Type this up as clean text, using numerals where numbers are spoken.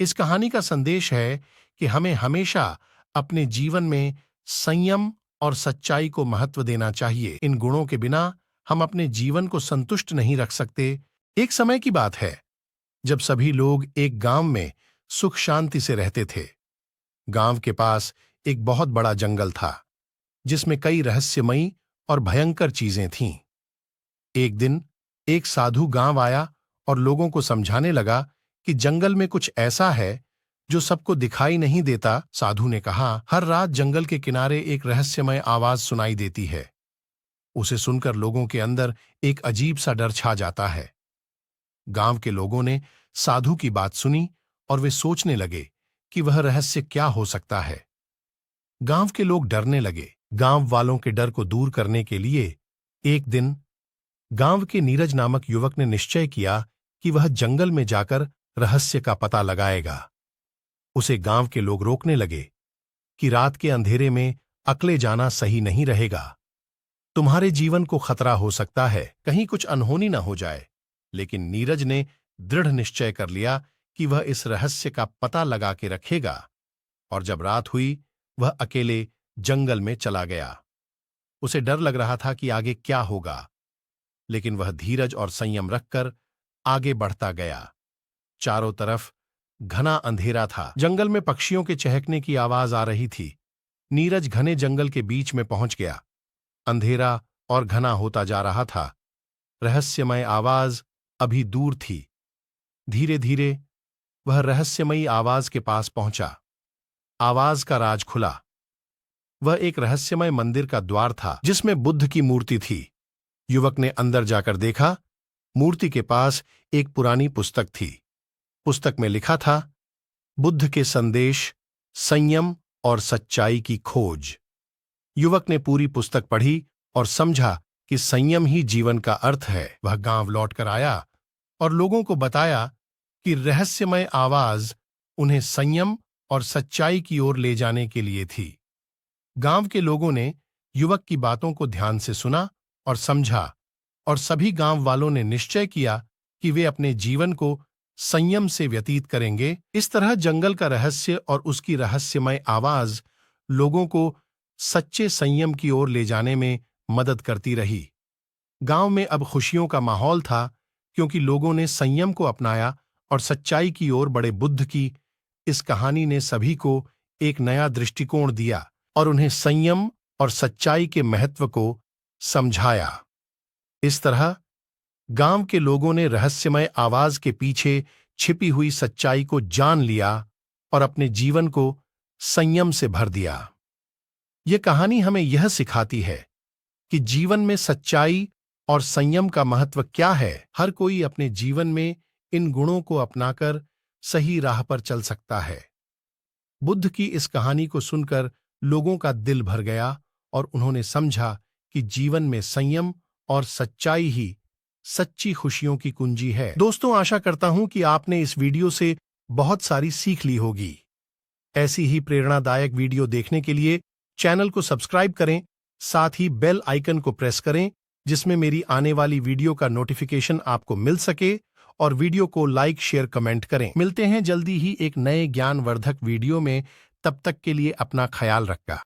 इस कहानी का संदेश है कि हमें हमेशा अपने जीवन में संयम और सच्चाई को महत्व देना चाहिए। इन गुणों के बिना हम अपने जीवन को संतुष्ट नहीं रख सकते। एक समय की बात है जब सभी लोग एक गांव में सुख शांति से रहते थे। गांव के पास एक बहुत बड़ा जंगल था जिसमें कई रहस्यमयी और भयंकर चीजें थीं। एक दिन एक साधु गांव आया और लोगों को समझाने लगा कि जंगल में कुछ ऐसा है जो सबको दिखाई नहीं देता। साधु ने कहा, हर रात जंगल के किनारे एक रहस्यमय आवाज सुनाई देती है। उसे सुनकर लोगों के अंदर एक अजीब सा डर छा जाता है। गांव के लोगों ने साधु की बात सुनी और वे सोचने लगे कि वह रहस्य क्या हो सकता है। गांव के लोग डरने लगे। गांव वालों के डर को दूर करने के लिए एक दिन गांव के नीरज नामक युवक ने निश्चय किया कि वह जंगल में जाकर रहस्य का पता लगाएगा। उसे गांव के लोग रोकने लगे कि रात के अंधेरे में अकेले जाना सही नहीं रहेगा। तुम्हारे जीवन को खतरा हो सकता है, कहीं कुछ अनहोनी न हो जाए। लेकिन नीरज ने दृढ़ निश्चय कर लिया कि वह इस रहस्य का पता लगा के रखेगा। और जब रात हुई वह अकेले जंगल में चला गया। उसे डर लग रहा था कि आगे क्या होगा, लेकिन वह धीरज और संयम रखकर आगे बढ़ता गया। चारों तरफ घना अंधेरा था। जंगल में पक्षियों के चहकने की आवाज आ रही थी। नीरज घने जंगल के बीच में पहुंच गया। अंधेरा और घना होता जा रहा था। रहस्यमय आवाज अभी दूर थी। धीरे धीरे वह रहस्यमयी आवाज के पास पहुंचा। आवाज का राज खुला। वह एक रहस्यमय मंदिर का द्वार था जिसमें बुद्ध की मूर्ति थी। युवक ने अंदर जाकर देखा। मूर्ति के पास एक पुरानी पुस्तक थी। पुस्तक में लिखा था, बुद्ध के संदेश, संयम और सच्चाई की खोज। युवक ने पूरी पुस्तक पढ़ी और समझा कि संयम ही जीवन का अर्थ है। वह गांव लौटकर आया और लोगों को बताया कि रहस्यमय आवाज उन्हें संयम और सच्चाई की ओर ले जाने के लिए थी। गांव के लोगों ने युवक की बातों को ध्यान से सुना और समझा, और सभी गांव वालों ने निश्चय किया कि वे अपने जीवन को संयम से व्यतीत करेंगे। इस तरह जंगल का रहस्य और उसकी रहस्यमय आवाज लोगों को सच्चे संयम की ओर ले जाने में मदद करती रही। गांव में अब खुशियों का माहौल था क्योंकि लोगों ने संयम को अपनाया और सच्चाई की ओर बढ़े। बुद्ध की इस कहानी ने सभी को एक नया दृष्टिकोण दिया और उन्हें संयम और सच्चाई के महत्व को समझाया। इस तरह गांव के लोगों ने रहस्यमय आवाज के पीछे छिपी हुई सच्चाई को जान लिया और अपने जीवन को संयम से भर दिया। यह कहानी हमें यह सिखाती है कि जीवन में सच्चाई और संयम का महत्व क्या है। हर कोई अपने जीवन में इन गुणों को अपनाकर सही राह पर चल सकता है। बुद्ध की इस कहानी को सुनकर लोगों का दिल भर गया और उन्होंने समझा कि जीवन में संयम और सच्चाई ही सच्ची खुशियों की कुंजी है। दोस्तों, आशा करता हूं कि आपने इस वीडियो से बहुत सारी सीख ली होगी। ऐसी ही प्रेरणादायक वीडियो देखने के लिए चैनल को सब्सक्राइब करें, साथ ही बेल आइकन को प्रेस करें जिसमें मेरी आने वाली वीडियो का नोटिफिकेशन आपको मिल सके, और वीडियो को लाइक, शेयर, कमेंट करें। मिलते हैं जल्दी ही एक नए ज्ञानवर्धक वीडियो में। तब तक के लिए अपना ख्याल रखना।